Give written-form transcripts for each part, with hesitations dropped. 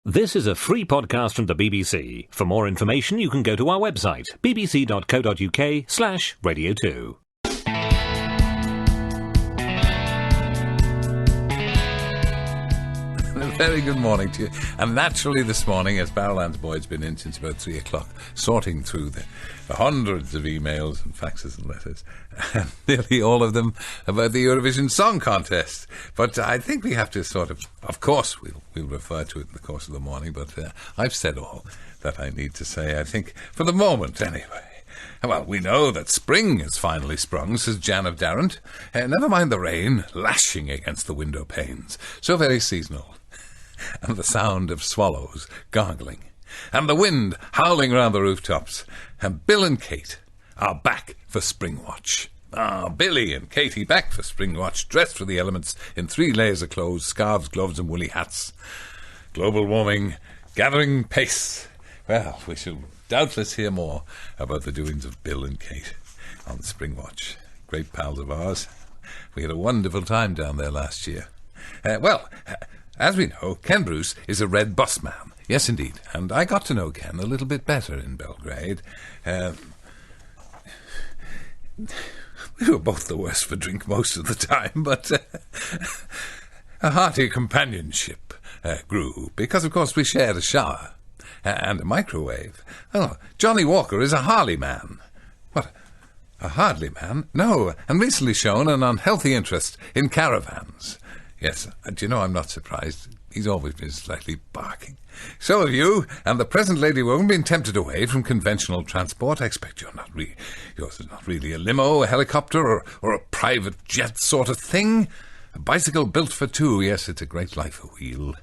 This is a free podcast from the BBC. For more information, you can go to our website, bbc.co.uk/Radio 2. Very good morning to you. And naturally this morning, as Barrowlands Boyd's been in since about 3 o'clock, sorting through the hundreds of emails and faxes and letters, and nearly all of them about the Eurovision Song Contest. But I think we have to of course, we'll refer to it in the course of the morning, but I've said all that I need to say, I think, for the moment anyway. Well, we know that spring has finally sprung, says Jan of Darrant. Never mind the rain lashing against the window panes, so very seasonal. And the sound of swallows gargling, and the wind howling round the rooftops. And Bill and Kate are back for Springwatch. Billy and Katie back for Springwatch, dressed for the elements in 3 layers of clothes, scarves, gloves and woolly hats. Global warming gathering pace. Well, we shall doubtless hear more about the doings of Bill and Kate on Springwatch. Great pals of ours. We had a wonderful time down there last year. As we know, Ken Bruce is a red bus man. Yes, indeed. And I got to know Ken a little bit better in Belgrade. We were both the worse for drink most of the time, but a hearty companionship grew, because, of course, we shared a shower and a microwave. Oh, Johnny Walker is a Harley man. What, a Hardley man? No, and recently shown an unhealthy interest in caravans. Yes, do you know, I'm not surprised. He's always been slightly barking. So have you, and the present Lady Wogan, been tempted away from conventional transport. I expect yours is not really a limo, a helicopter, or a private jet sort of thing. A bicycle built for 2, yes, it's a great life, a wheel.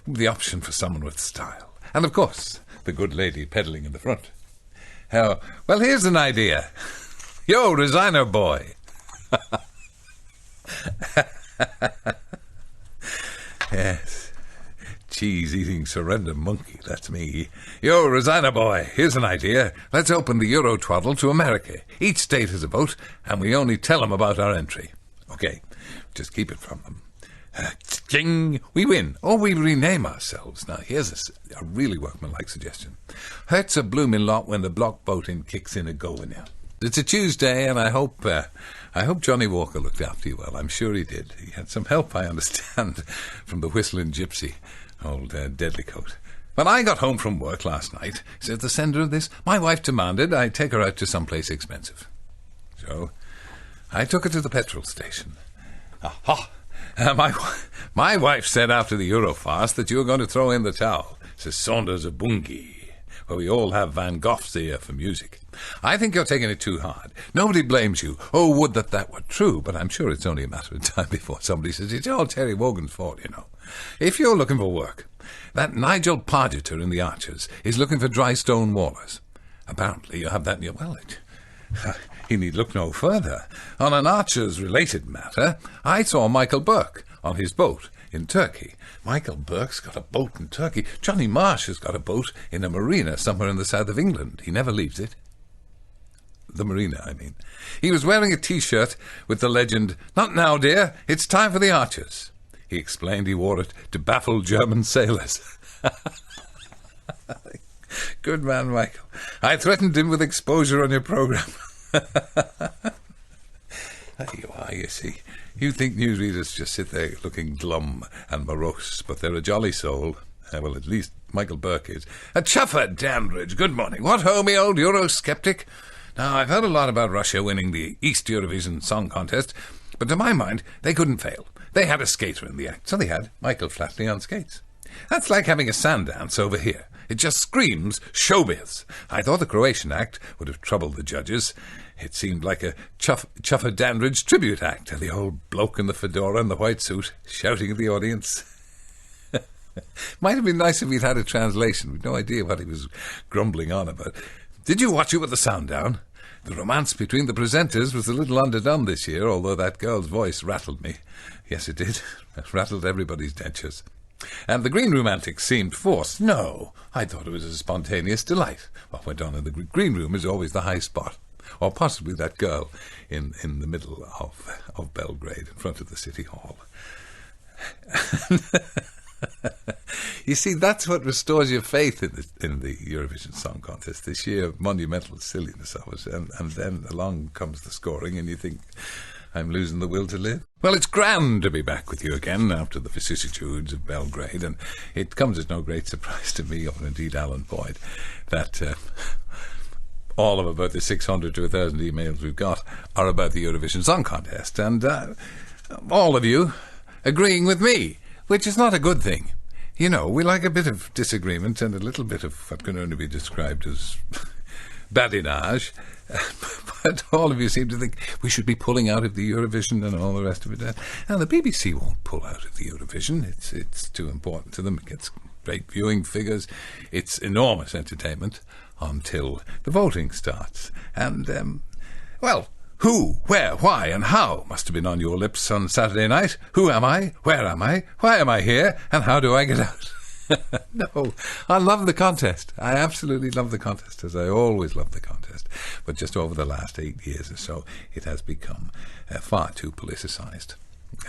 The option for someone with style. And, of course, the good lady pedalling in the front. Well, here's an idea. Yo, Resigner boy. Yes, cheese-eating surrender monkey, that's me. Yo, Resigner boy, here's an idea. Let's open the Euro twaddle to America. Each state has a vote, and we only tell them about our entry. Okay, just keep it from them. Ching, we win, or we rename ourselves. Now, here's a really workmanlike suggestion. Hurts a bloomin' lot when the block voting kicks in a go in you. It's a Tuesday, and I hope Johnny Walker looked after you well. I'm sure he did. He had some help, I understand, from the whistling gypsy, old Deadlycoat. When I got home from work last night, said the sender of this, my wife demanded I take her out to someplace expensive. So I took her to the petrol station. Aha! My wife said after the Eurofast that you were going to throw in the towel. Says Saunders of Bungie, where we all have Van Gogh's ear for music. I think you're taking it too hard. Nobody blames you. Oh, would that were true, but I'm sure it's only a matter of time before somebody says it's all Terry Wogan's fault, you know. If you're looking for work, that Nigel Pargeter in the Archers is looking for dry stone wallers. Apparently you have that in your wallet. He need look no further. On an Archers-related matter, I saw Michael Burke on his boat in Turkey. Michael Burke's got a boat in Turkey. Johnny Marsh has got a boat in a marina somewhere in the south of England. He never leaves it. The marina, I mean. He was wearing a T-shirt with the legend, "Not now, dear, it's time for the Archers." He explained he wore it to baffle German sailors. Good man, Michael. I threatened him with exposure on your programme. There you are, you see. You think newsreaders just sit there looking glum and morose, but they're a jolly soul. Well, at least Michael Burke is. A chuffer, Dandridge. Good morning. What ho, me old Eurosceptic? Now, I've heard a lot about Russia winning the East Eurovision Song Contest, but to my mind, they couldn't fail. They had a skater in the act, so they had Michael Flatley on skates. That's like having a sand dance over here. It just screams showbiz. I thought the Croatian act would have troubled the judges. It seemed like a Chuffer Dandridge tribute act, and the old bloke in the fedora and the white suit shouting at the audience. Might have been nice if we'd had a translation. We'd no idea what he was grumbling on about. Did you watch it with the sound down? The romance between the presenters was a little underdone this year, although that girl's voice rattled me. Yes, it did. It rattled everybody's dentures. And the green room antics seemed forced. No, I thought it was a spontaneous delight. What went on in the green room is always the high spot. Or possibly that girl in the middle of Belgrade, in front of the City Hall. You see, that's what restores your faith in the Eurovision Song Contest, the sheer monumental silliness of it. And then along comes the scoring, and you think, I'm losing the will to live. Well, it's grand to be back with you again after the vicissitudes of Belgrade, and it comes as no great surprise to me, or indeed Alan Boyd, that all of about the 600 to 1,000 emails we've got are about the Eurovision Song Contest, and all of you agreeing with me, which is not a good thing. You know, we like a bit of disagreement and a little bit of what can only be described as badinage. But all of you seem to think we should be pulling out of the Eurovision and all the rest of it. Now, the BBC won't pull out of the Eurovision. It's too important to them. It gets great viewing figures. It's enormous entertainment until the voting starts. And, well, who, where, why and how must have been on your lips on Saturday night. Who am I? Where am I? Why am I here? And how do I get out? No, I love the contest. I absolutely love the contest, as I always love the contest. But just over the last 8 years or so, it has become far too politicised.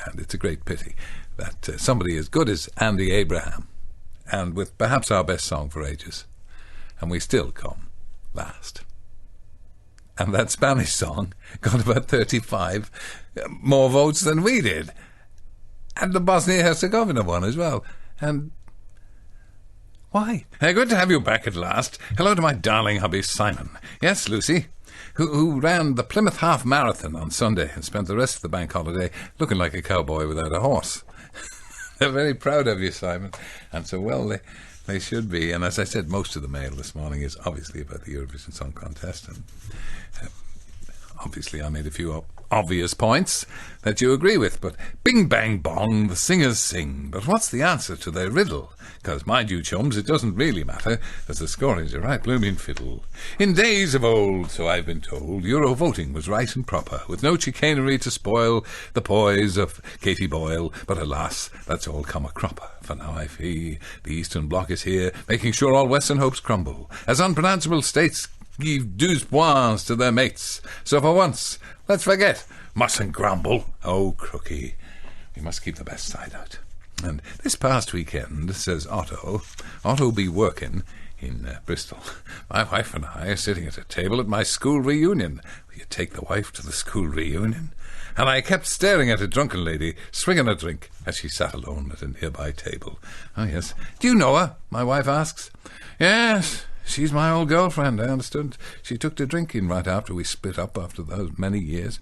And it's a great pity that somebody as good as Andy Abraham, and with perhaps our best song for ages, and we still come last. And that Spanish song got about 35 more votes than we did. And the Bosnia-Herzegovina one as well. And why? Good to have you back at last. Hello to my darling hubby Simon. Yes, Lucy, who ran the Plymouth Half Marathon on Sunday and spent the rest of the bank holiday looking like a cowboy without a horse. They're very proud of you, Simon. And so, well, they should be. And as I said, most of the mail this morning is obviously about the Eurovision Song Contest. And obviously I made a few obvious points that you agree with. But bing, bang, bong, the singers sing. But what's the answer to their riddle? Because, mind you, chums, it doesn't really matter, as the scoring's a right blooming fiddle. In days of old, so I've been told, Euro voting was right and proper, with no chicanery to spoil the poise of Katie Boyle. But alas, that's all come a cropper. For now I fee the Eastern Bloc is here, making sure all Western hopes crumble, as unpronounceable states give deux points to their mates. So for once, let's forget, mustn't grumble. Oh, crookie, we must keep the best side out. And this past weekend, says Otto be working in Bristol. My wife and I are sitting at a table at my school reunion. Will you take the wife to the school reunion? And I kept staring at a drunken lady swinging a drink as she sat alone at a nearby table. Oh, yes. Do you know her? My wife asks. Yes, she's my old girlfriend, I understood. She took to drinking right after we split up after those many years.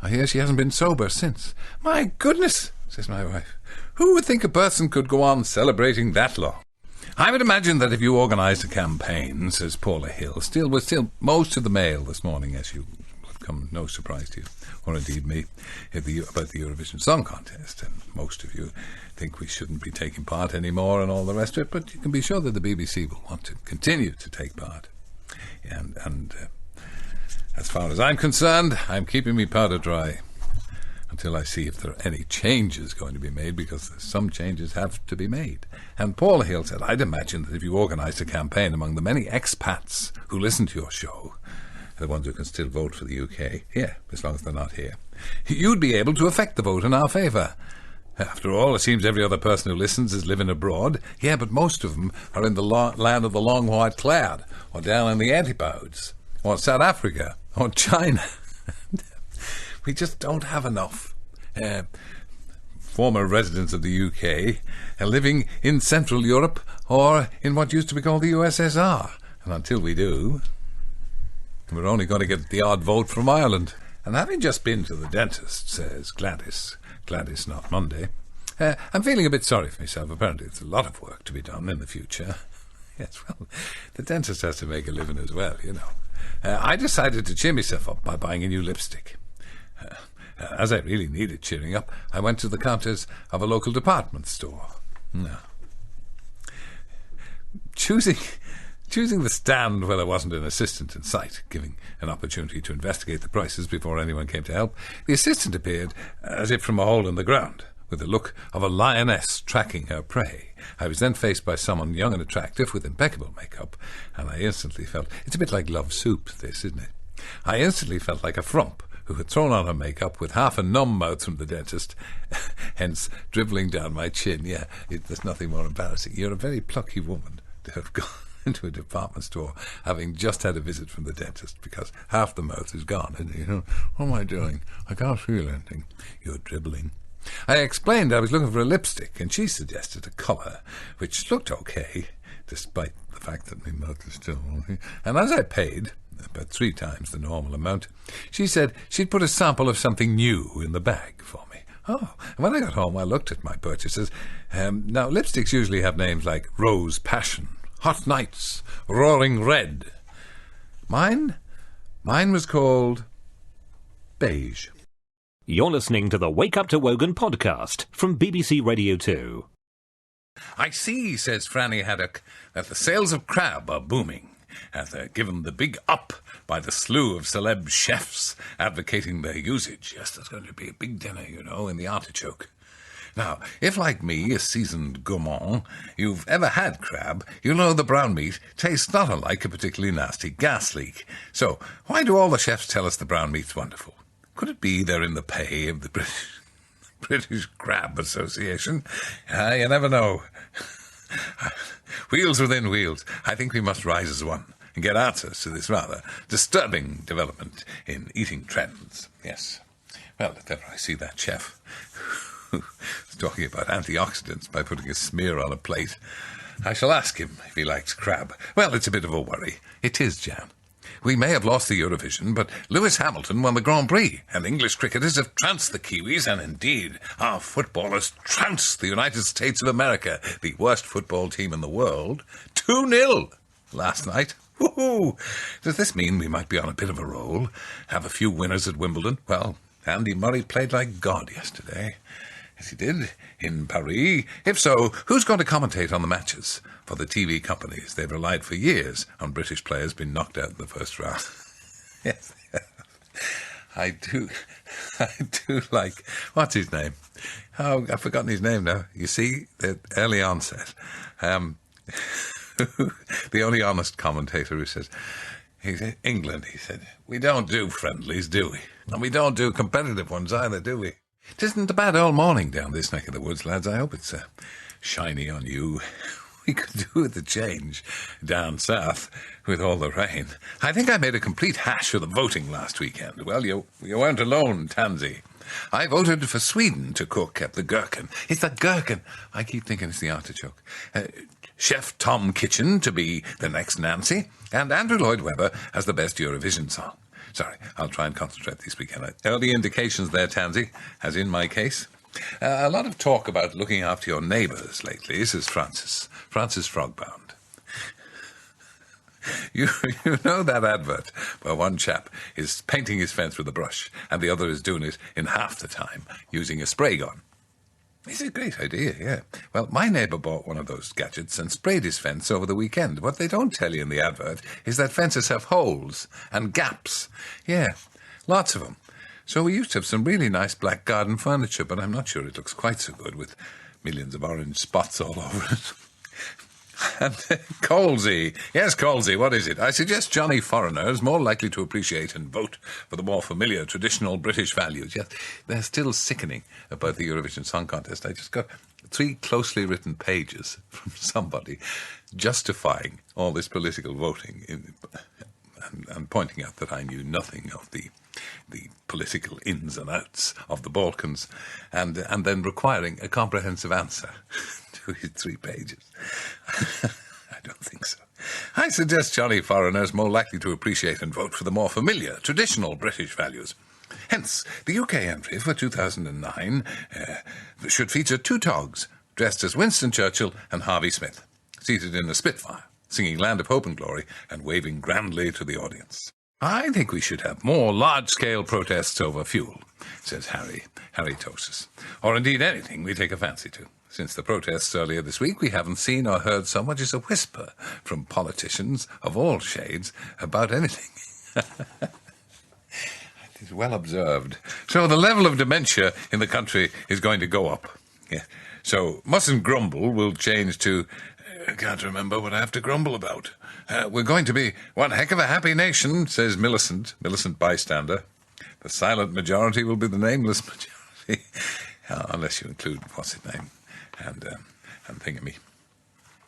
I hear she hasn't been sober since. My goodness, says my wife. Who would think a person could go on celebrating that long? I would imagine that if you organised a campaign, says Paula Hill, still most of the mail this morning, as you would come no surprise to you, or indeed me, about the Eurovision Song Contest, and most of you think we shouldn't be taking part anymore and all the rest of it, but you can be sure that the BBC will want to continue to take part. And as far as I'm concerned, I'm keeping me powder dry until I see if there are any changes going to be made, because some changes have to be made. And Paula Hill said, I'd imagine that if you organised a campaign among the many expats who listen to your show, the ones who can still vote for the UK, as long as they're not here, you'd be able to affect the vote in our favour. After all, it seems every other person who listens is living abroad. Yeah, but most of them are in the land of the long white cloud, or down in the Antipodes, or South Africa, or China. We just don't have enough former residents of the UK living in Central Europe or in what used to be called the USSR. And until we do, we're only going to get the odd vote from Ireland. And having just been to the dentist, says Gladys not Monday, I'm feeling a bit sorry for myself. Apparently it's a lot of work to be done in the future. Yes, well, the dentist has to make a living as well, you know. I decided to cheer myself up by buying a new lipstick. As I really needed cheering up, I went to the counters of a local department store. No. Choosing the stand where there wasn't an assistant in sight, giving an opportunity to investigate the prices before anyone came to help, the assistant appeared as if from a hole in the ground, with the look of a lioness tracking her prey. I was then faced by someone young and attractive with impeccable makeup, and I instantly felt, it's a bit like Love Soup, this, isn't it? I instantly felt like a frump who had thrown on her makeup with half a numb mouth from the dentist, hence dribbling down my chin. Yeah, there's nothing more embarrassing. You're a very plucky woman to have gone into a department store having just had a visit from the dentist, because half the mouth is gone. And you know, what am I doing? I can't feel anything. You're dribbling. I explained I was looking for a lipstick, and she suggested a colour, which looked okay, despite the fact that my mouth is still wonky. And as I paid, about 3 times the normal amount, she said she'd put a sample of something new in the bag for me. Oh, and when I got home, I looked at my purchases. Now, lipsticks usually have names like Rose Passion, Hot Nights, Roaring Red. Mine was called Beige. You're listening to the Wake Up to Wogan podcast from BBC Radio 2. I see, says Franny Haddock, that the sales of crab are booming, as they're given the big up by the slew of celeb chefs advocating their usage. Yes, there's going to be a big dinner, you know, in the artichoke. Now, if, like me, a seasoned gourmand, you've ever had crab, you'll know the brown meat tastes not unlike a particularly nasty gas leak. So, why do all the chefs tell us the brown meat's wonderful? Could it be they're in the pay of the British Crab Association? You never know. Wheels within wheels. I think we must rise as one and get answers to this rather disturbing development in eating trends. Yes. Well, if ever I see that chef who's talking about antioxidants by putting a smear on a plate, I shall ask him if he likes crab. Well, it's a bit of a worry. It is, Jan. We may have lost the Eurovision, but Lewis Hamilton won the Grand Prix, and English cricketers have trounced the Kiwis, and indeed, our footballers trounced the United States of America, the worst football team in the world, 2-0 last night. Woohoo! Does this mean we might be on a bit of a roll? Have a few winners at Wimbledon? Well, Andy Murray played like God yesterday. Yes, he did, in Paris. If so, who's going to commentate on the matches? For the TV companies, they've relied for years on British players being knocked out in the first round. Yes, I do like, what's his name? Oh, I've forgotten his name now. You see, the early onset. The only honest commentator who says, England, he said, we don't do friendlies, do we? And we don't do competitive ones either, do we? It isn't a bad old morning down this neck of the woods, lads. I hope it's shiny on you. We could do with the change down south with all the rain. I think I made a complete hash of the voting last weekend. Well, you weren't alone, Tansy. I voted for Sweden to cook at the gherkin. It's the gherkin. I keep thinking it's the artichoke. Chef Tom Kitchen to be the next Nancy, and Andrew Lloyd Webber as the best Eurovision song. Sorry, I'll try and concentrate this weekend. Early indications there, Tansy, as in my case. A lot of talk about looking after your neighbours lately, says Francis Frogbound. You know that advert where one chap is painting his fence with a brush and the other is doing it in half the time using a spray gun? It's a great idea, yeah. Well, my neighbour bought one of those gadgets and sprayed his fence over the weekend. What they don't tell you in the advert is that fences have holes and gaps. Yeah, lots of them. So we used to have some really nice black garden furniture, but I'm not sure it looks quite so good with millions of orange spots all over it. And Colsey. Yes, Colsey, what is it? I suggest Johnny foreigners more likely to appreciate and vote for the more familiar traditional British values. Yes, they're still sickening about the Eurovision Song Contest. I just got 3 closely written pages from somebody justifying all this political voting and pointing out that I knew nothing of the political ins and outs of the Balkans, and then requiring a comprehensive answer to his 3 pages. I don't think so. I suggest Johnny foreigners more likely to appreciate and vote for the more familiar, traditional British values. Hence, the UK entry for 2009 should feature 2 togs dressed as Winston Churchill and Harvey Smith, seated in a Spitfire, singing Land of Hope and Glory and waving grandly to the audience. I think we should have more large-scale protests over fuel, says Harry Tosis, or indeed anything we take a fancy to. Since the protests earlier this week, we haven't seen or heard so much as a whisper from politicians of all shades about anything. It is well observed. So the level of dementia in the country is going to go up. Yeah. So mustn't grumble will change to I can't remember what I have to grumble about. We're going to be one heck of a happy nation, says Millicent bystander. The silent majority will be the nameless majority, unless you include what's his name and Thingamy.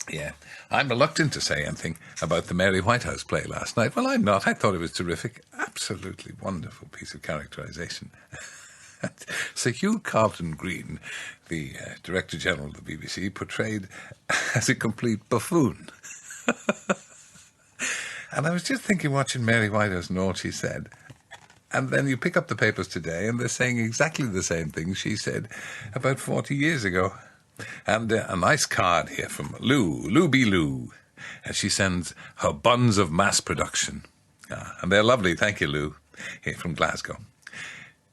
Yeah, I'm reluctant to say anything about the Mary Whitehouse play last night. Well, I'm not. I thought it was terrific. Absolutely wonderful piece of characterisation. Sir Hugh Carlton-Green, the Director-General of the BBC, portrayed as a complete buffoon. And I was just thinking, watching Mary Whitehouse and all she said, and then you pick up the papers today and they're saying exactly the same thing she said about 40 years ago. And a nice card here from Lou B. Lou. And she sends her buns of mass production. And they're lovely, thank you, Lou, here from Glasgow.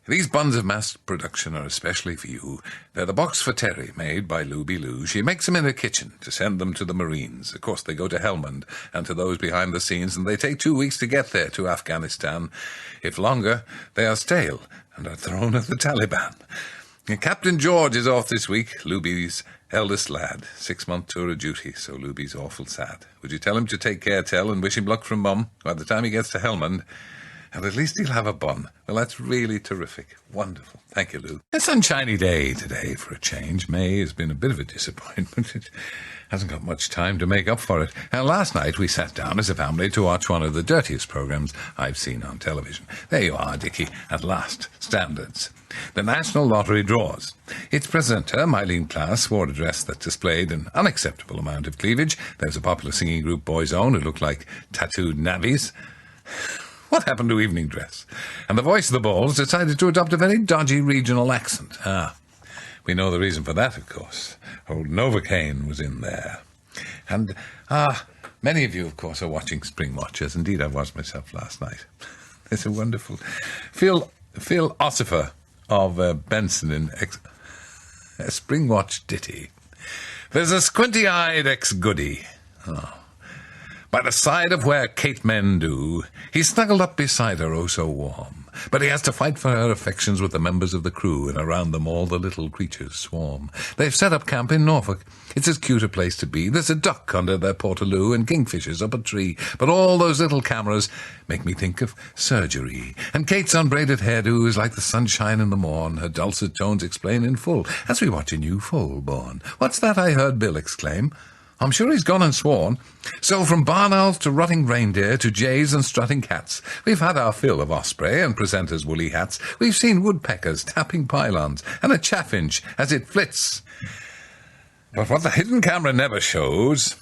These buns of mass production are especially for you. They're the box for Terry, made by Lou B. Lou. She makes them in her kitchen to send them to the Marines. Of course, they go to Helmand and to those behind the scenes, and they take 2 weeks to get there to Afghanistan. If longer, they are stale and are thrown at the Taliban. Captain George is off this week, Luby's eldest lad. 6-month tour of duty, so Luby's awful sad. Would you tell him to take care, Tell, and wish him luck from Mum by the time he gets to Helmand? And at least he'll have a bun. Well, that's really terrific. Wonderful. Thank you, Lou. A sunshiny day today for a change. May has been a bit of a disappointment. It hasn't got much time to make up for it. Now, last night we sat down as a family to watch one of the dirtiest programmes I've seen on television. There you are, Dickie, at last. Standards. The National Lottery draws. Its presenter, Mylene Klass, wore a dress that displayed an unacceptable amount of cleavage. There's a popular singing group, Boys Own, who looked like tattooed navvies. What happened to evening dress? And the voice of the balls decided to adopt a very dodgy regional accent. We know the reason for that, of course. Old Novocaine was in there. And, many of you, of course, are watching Springwatch, as indeed I was myself last night. There's a wonderful philosopher of Benson in a Springwatch ditty. There's a squinty-eyed ex-goody. By the side of where Kate men do, he's snuggled up beside her oh so warm. But he has to fight for her affections with the members of the crew, and around them all the little creatures swarm. They've set up camp in Norfolk. It's as cute a place to be. There's a duck under their portaloo and kingfishers up a tree. But all those little cameras make me think of surgery. And Kate's unbraided hairdo is like the sunshine in the morn. Her dulcet tones explain in full as we watch a new foal born. What's that I heard Bill exclaim? I'm sure he's gone and sworn. So from barn owls to rotting reindeer to jays and strutting cats, we've had our fill of osprey and presenters' woolly hats. We've seen woodpeckers tapping pylons and a chaffinch as it flits. But what the hidden camera never shows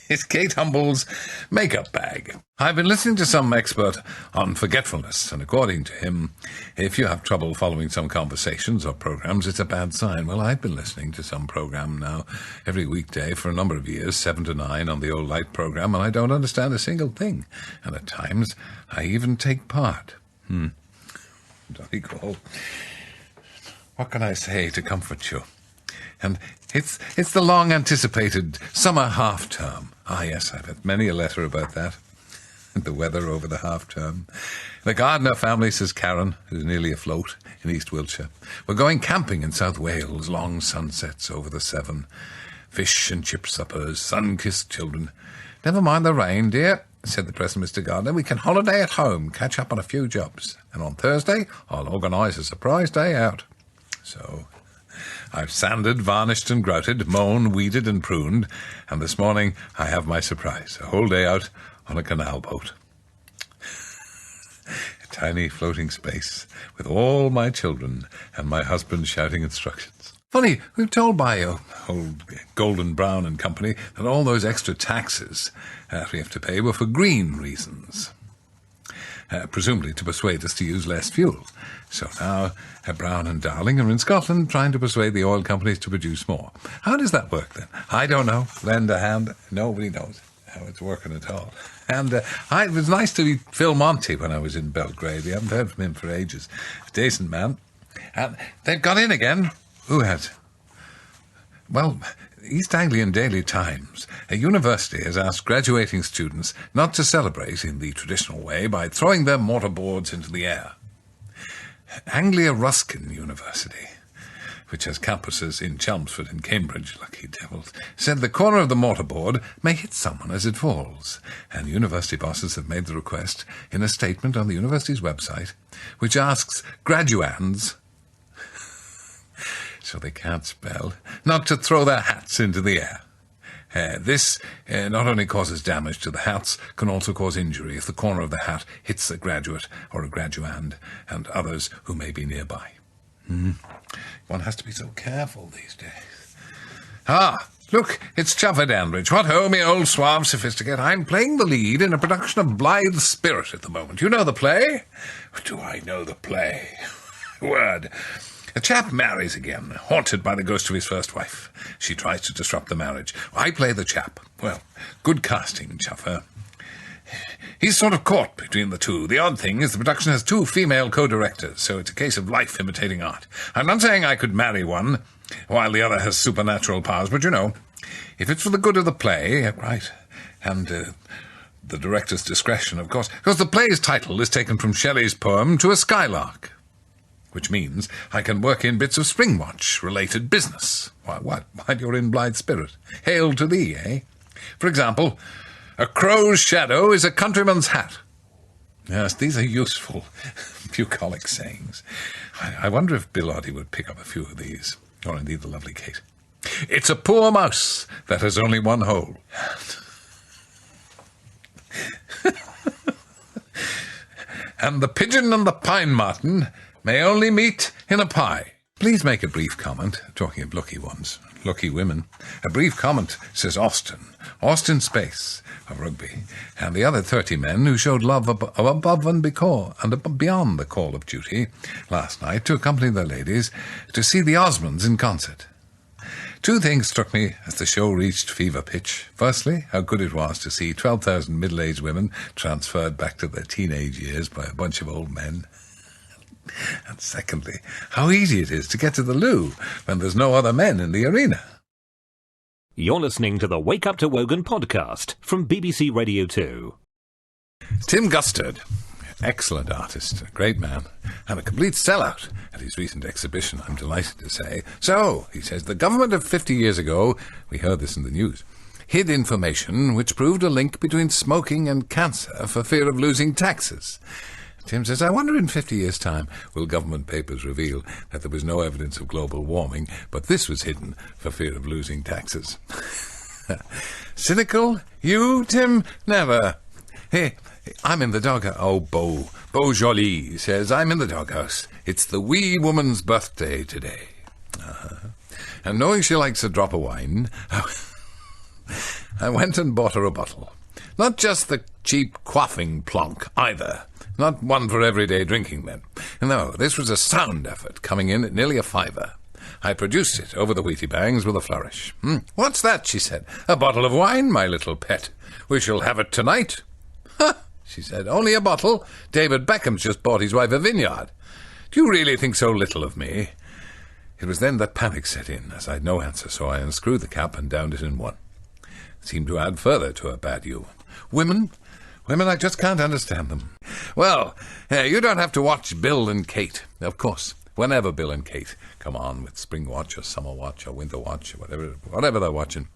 is Kate Humble's makeup bag. I've been listening to some expert on forgetfulness, and according to him, if you have trouble following some conversations or programs, it's a bad sign. Well, I've been listening to some program now every weekday for a number of years, 7 to 9 on the old light program, and I don't understand a single thing. And at times, I even take part. Donegal. What can I say to comfort you? And it's the long-anticipated summer half-term. Yes, I've had many a letter about that. The weather over the half-term. The Gardner family, says Karen, who's nearly afloat in East Wiltshire. We're going camping in South Wales, long sunsets over the Severn. Fish and chip suppers, sun-kissed children. Never mind the rain, dear, said the present Mr. Gardner. We can holiday at home, catch up on a few jobs. And on Thursday, I'll organise a surprise day out. So I've sanded, varnished and grouted, mown, weeded and pruned, and this morning I have my surprise, a whole day out on a canal boat. A tiny floating space with all my children and my husband shouting instructions. Funny, we're told by old Golden Brown and Company that all those extra taxes we have to pay were for green reasons. Presumably to persuade us to use less fuel. So now Brown and Darling are in Scotland trying to persuade the oil companies to produce more. How does that work then? I don't know. Lend a hand. Nobody knows how it's working at all. And it was nice to meet Phil Monty when I was in Belgrade. We haven't heard from him for ages. A decent man. And they've got in again. Who has? Well, East Anglian Daily Times. A university has asked graduating students not to celebrate in the traditional way by throwing their mortarboards into the air. Anglia Ruskin University. which has campuses in Chelmsford and Cambridge, lucky devils, said the corner of the mortarboard may hit someone as it falls, and university bosses have made the request in a statement on the university's website, which asks graduands, so they can't spell, not to throw their hats into the air. This not only causes damage to the hats, can also cause injury if the corner of the hat hits a graduate or a graduand and others who may be nearby. One has to be so careful these days. Ah, look, it's Chuffer Danbridge. What ho, me old suave sophisticate. I'm playing the lead in a production of Blithe Spirit at the moment. You know the play? Do I know the play? Word. A chap marries again, haunted by the ghost of his first wife. She tries to disrupt the marriage. I play the chap. Well, good casting, Chuffer. He's sort of caught between the two. The odd thing is the production has 2 female co-directors, so it's a case of life imitating art. I'm not saying I could marry one, while the other has supernatural powers, but you know, if it's for the good of the play, right, and the director's discretion, of course, because the play's title is taken from Shelley's poem To a Skylark, which means I can work in bits of Springwatch-related business. Why, you're in Blithe Spirit. Hail to thee, eh? For example, a crow's shadow is a countryman's hat. Yes, these are useful, bucolic sayings. I wonder if Bill Oddie would pick up a few of these, or indeed the lovely Kate. It's a poor mouse that has only one hole. And the pigeon and the pine marten may only meet in a pie. Please make a brief comment, talking of lucky ones, lucky women. A brief comment, says Austin Space of rugby, and the other 30 men who showed love above and beyond the call of duty last night to accompany their ladies to see the Osmonds in concert. 2 things struck me as the show reached fever pitch. Firstly, how good it was to see 12,000 middle-aged women transferred back to their teenage years by a bunch of old men. And secondly, how easy it is to get to the loo when there's no other men in the arena. You're listening to the Wake Up to Wogan podcast from BBC Radio 2. Tim Gustard, excellent artist, a great man, and a complete sellout at his recent exhibition, I'm delighted to say. So, he says, the government of 50 years ago, we heard this in the news, hid information which proved a link between smoking and cancer for fear of losing taxes. Tim says, I wonder in 50 years' time will government papers reveal that there was no evidence of global warming, but this was hidden for fear of losing taxes. Cynical? You, Tim? Never. Hey, I'm in the doghouse. Oh, Beau Joly says, I'm in the doghouse. It's the wee woman's birthday today. And knowing she likes a drop of wine, I went and bought her a bottle. Not just the cheap quaffing plonk, either. Not one for everyday drinking men. No, this was a sound effort, coming in at nearly a £5. I produced it over the wheaty bangs with a flourish. What's that, she said. A bottle of wine, my little pet. We shall have it tonight. Ha, she said. Only a bottle? David Beckham's just bought his wife a vineyard. Do you really think so little of me? It was then that panic set in, as I'd no answer, so I unscrewed the cap and downed it in one. It seemed to add further to her bad humor. Women, I just can't understand them. Well, you don't have to watch Bill and Kate. Of course, whenever Bill and Kate come on with Springwatch or Summerwatch or Winterwatch or whatever they're watching,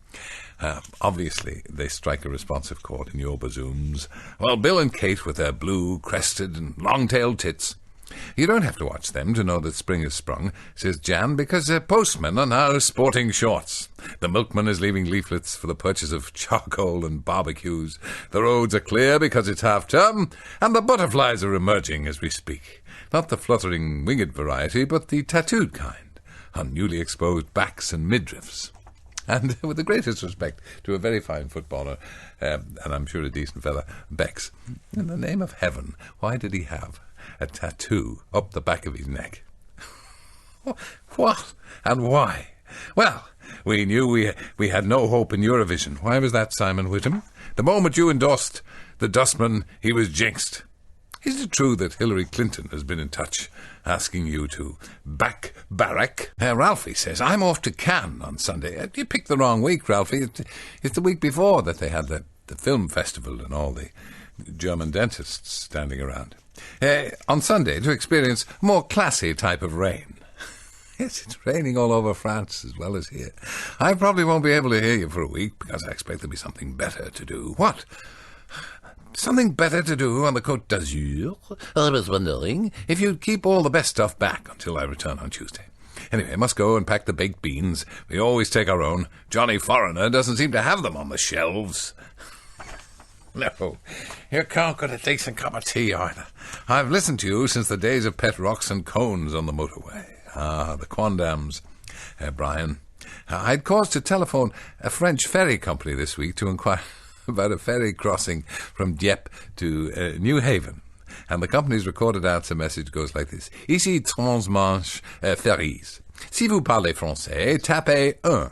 obviously they strike a responsive chord in your bazooms. Well, Bill and Kate with their blue, crested and long-tailed tits. You don't have to watch them to know that spring has sprung, says Jan, because postmen are now sporting shorts. The milkman is leaving leaflets for the purchase of charcoal and barbecues. The roads are clear because it's half-term, and the butterflies are emerging as we speak. Not the fluttering winged variety, but the tattooed kind, on newly exposed backs and midriffs. And with the greatest respect to a very fine footballer, and I'm sure a decent fella, Bex, in the name of heaven, why did he have a tattoo up the back of his neck? What? And why? Well, we knew we had no hope in Eurovision. Why was that, Simon Whittam? The moment you endorsed the dustman, he was jinxed. Is it true that Hillary Clinton has been in touch, asking you to back Barack? Ralphie says, I'm off to Cannes on Sunday. You picked the wrong week, Ralphie. It's the week before that they had the film festival and all the German dentists standing around. On Sunday to experience a more classy type of rain. Yes, it's raining all over France as well as here. I probably won't be able to hear you for a week because I expect there'll be something better to do. What? Something better to do on the Côte d'Azur? I was wondering if you'd keep all the best stuff back until I return on Tuesday. Anyway, I must go and pack the baked beans. We always take our own. Johnny Foreigner doesn't seem to have them on the shelves. No, you can't get a decent cup of tea either. I've listened to you since the days of pet rocks and cones on the motorway. Ah, the quandams. Brian, I'd cause to telephone a French ferry company this week to inquire about a ferry crossing from Dieppe to New Haven. And the company's recorded answer message goes like this. Ici Transmanche Ferries. Si vous parlez français, tapez 1.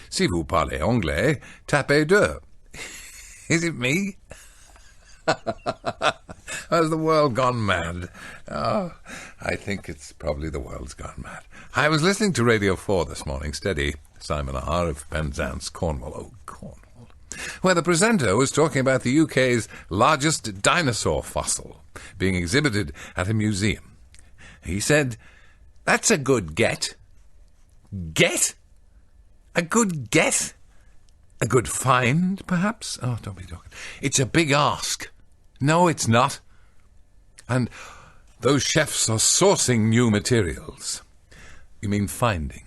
Si vous parlez anglais, tapez 2. Is it me? Has the world gone mad? Oh, I think it's probably the world's gone mad. I was listening to Radio 4 this morning, steady, Simon R. of Penzance, Cornwall. Oh, Cornwall. Where the presenter was talking about the UK's largest dinosaur fossil being exhibited at a museum. He said, "That's a good get." Get? A good get? A good find, perhaps? Oh, don't be talking. It's a big ask. No, it's not. And those chefs are sourcing new materials. You mean finding?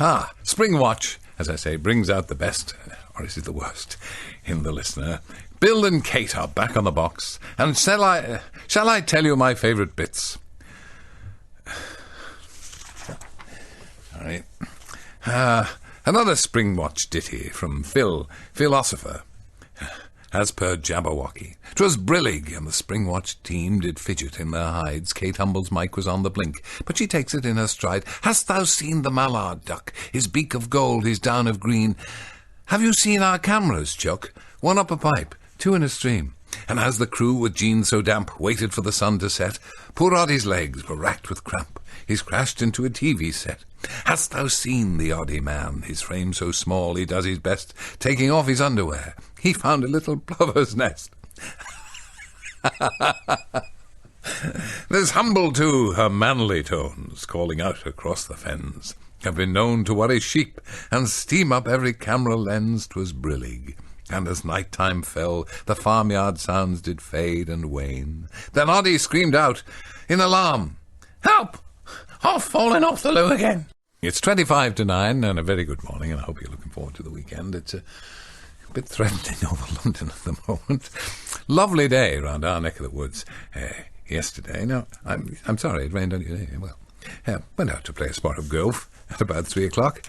Ah, Springwatch, as I say, brings out the best, or is it the worst, in the listener. Bill and Kate are back on the box, and shall I tell you my favourite bits? All right. Another Springwatch ditty from Philosopher. As per Jabberwocky, 'twas brillig, and the Springwatch team did fidget in their hides. Kate Humble's mic was on the blink, but she takes it in her stride. Hast thou seen the mallard duck? His beak of gold, his down of green. Have you seen our cameras, Chuck? One up a pipe, two in a stream. And as the crew, with jeans so damp, waited for the sun to set, poor Oddie's legs were racked with cramp. He's crashed into a TV set. Hast thou seen the Oddie man? His frame so small, he does his best, taking off his underwear. He found a little plover's nest. There's Humble, too, her manly tones, calling out across the fens, have been known to worry sheep, and steam up every camera lens. 'Twas brillig. And as night time fell, the farmyard sounds did fade and wane. Then Oddie screamed out in alarm, "Help! I've fallen off the loo again." It's 25 to 9, and a very good morning, and I hope you're looking forward to the weekend. It's a bit threatening over London at the moment. Lovely day round our neck of the woods yesterday. No, I'm sorry, it rained on you. Well, went out to play a sport of golf at about 3 o'clock,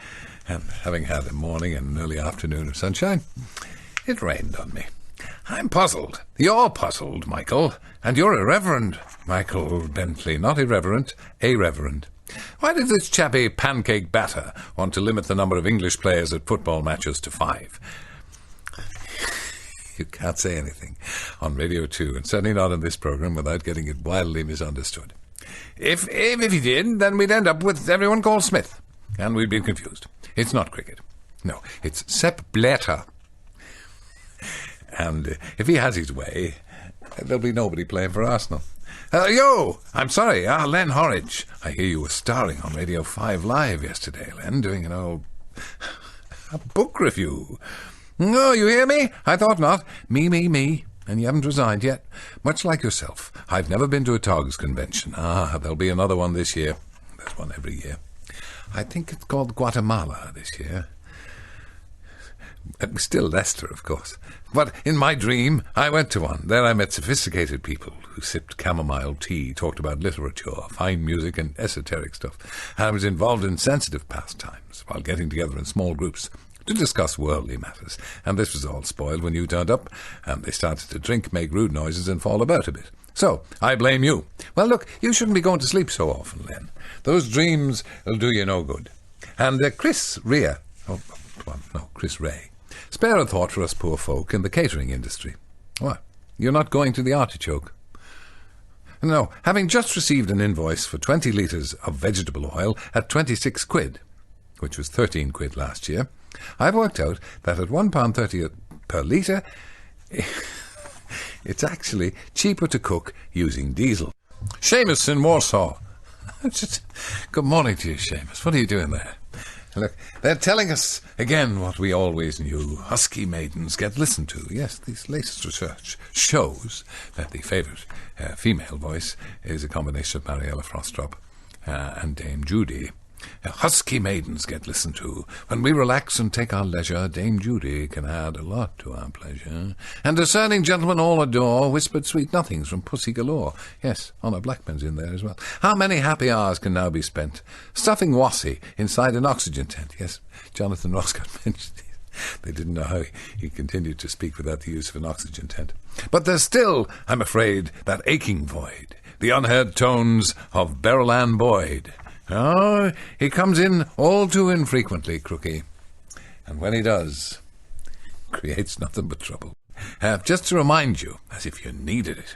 and having had a morning and an early afternoon of sunshine, it rained on me. I'm puzzled. You're puzzled, Michael. And you're irreverent, Michael Bentley. Not irreverent, irreverent. Why did this chappy Pancake Batter want to limit the number of English players at football matches to 5? You can't say anything on Radio 2, and certainly not in this programme, without getting it wildly misunderstood. If he did, then we'd end up with everyone called Smith, and we'd be confused. It's not cricket. No, it's Sepp Blatter. And if he has his way, there'll be nobody playing for Arsenal. I'm sorry, Len Horridge. I hear you were starring on Radio 5 Live yesterday, Len, doing a book review. Oh, you hear me? I thought not. Me. And you haven't resigned yet. Much like yourself. I've never been to a Togs convention. There'll be another one this year. There's one every year. I think it's called Guatemala this year. Still Leicester, of course. But in my dream, I went to one. There I met sophisticated people who sipped chamomile tea, talked about literature, fine music, and esoteric stuff. And I was involved in sensitive pastimes while getting together in small groups to discuss worldly matters. And this was all spoiled when you turned up, and they started to drink, make rude noises, and fall about a bit. So, I blame you. Well, look, you shouldn't be going to sleep so often, Len. Those dreams will do you no good. And Chris Ray. Spare a thought for us poor folk in the catering industry. What? You're not going to the Artichoke? No, having just received an invoice for 20 litres of vegetable oil at 26 quid, which was 13 quid last year, I've worked out that at £1.30 per litre, it's actually cheaper to cook using diesel. Seamus in Warsaw. Good morning to you, Seamus. What are you doing there? Look, they're telling us again what we always knew. Husky maidens get listened to. Yes, this latest research shows that the favourite female voice is a combination of Mariella Frostrup and Dame Judy. Husky maidens get listened to. When we relax and take our leisure, Dame Judy can add a lot to our pleasure. And discerning gentlemen all adore whispered sweet nothings from Pussy galore. Yes, Honor Blackman's in there as well. How many happy hours can now be spent stuffing Wassy inside an oxygen tent? Yes, Jonathan Ross got mentioned. They didn't know how he continued to speak without the use of an oxygen tent. But there's still, I'm afraid, that aching void, the unheard tones of Beryl Ann Boyd. Oh, he comes in all too infrequently, Crookie. And when he does, creates nothing but trouble. Just to remind you, as if you needed it,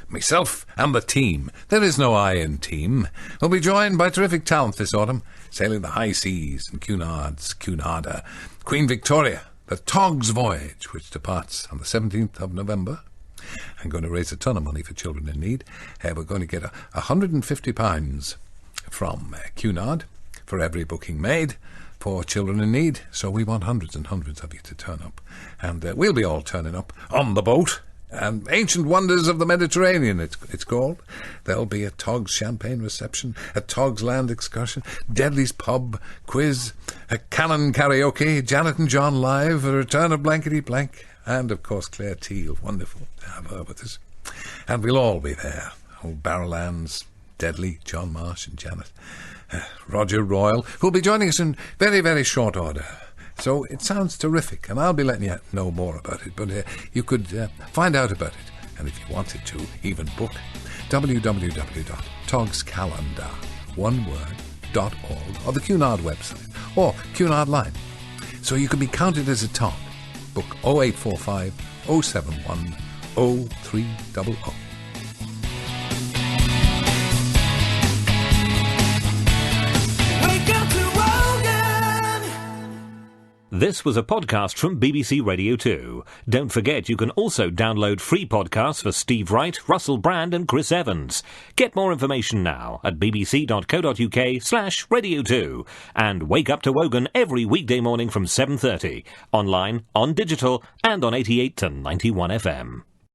myself and the team, there is no I in team, will be joined by terrific talent this autumn, sailing the high seas and Cunarda, Queen Victoria, the Togs Voyage, which departs on the 17th of November. I'm going to raise a ton of money for children in need. We're going to get £150 from Cunard for every booking made for children in need. So we want hundreds and hundreds of you to turn up. And we'll be all turning up on the boat. And Ancient Wonders of the Mediterranean, it's called. There'll be a Togs champagne reception, a Togs land excursion, Deadly's pub quiz, a Canon karaoke, Janet and John live, a return of Blankety Blank, and of course Claire Teal. Wonderful to have her with us. And we'll all be there. Old Barrel Ann's Deadly, John Marsh and Janet. Roger Royal, who'll be joining us in very, very short order. So it sounds terrific, and I'll be letting you know more about it. But you could find out about it, and if you wanted to, even book www.togscalendar.org or the Cunard website, or Cunard line. So you can be counted as a Tog. Book 0845 071 0300. This was a podcast from BBC Radio 2. Don't forget you can also download free podcasts for Steve Wright, Russell Brand and Chris Evans. Get more information now at bbc.co.uk/Radio 2 and wake up to Wogan every weekday morning from 7:30, online, on digital and on 88 to 91 FM.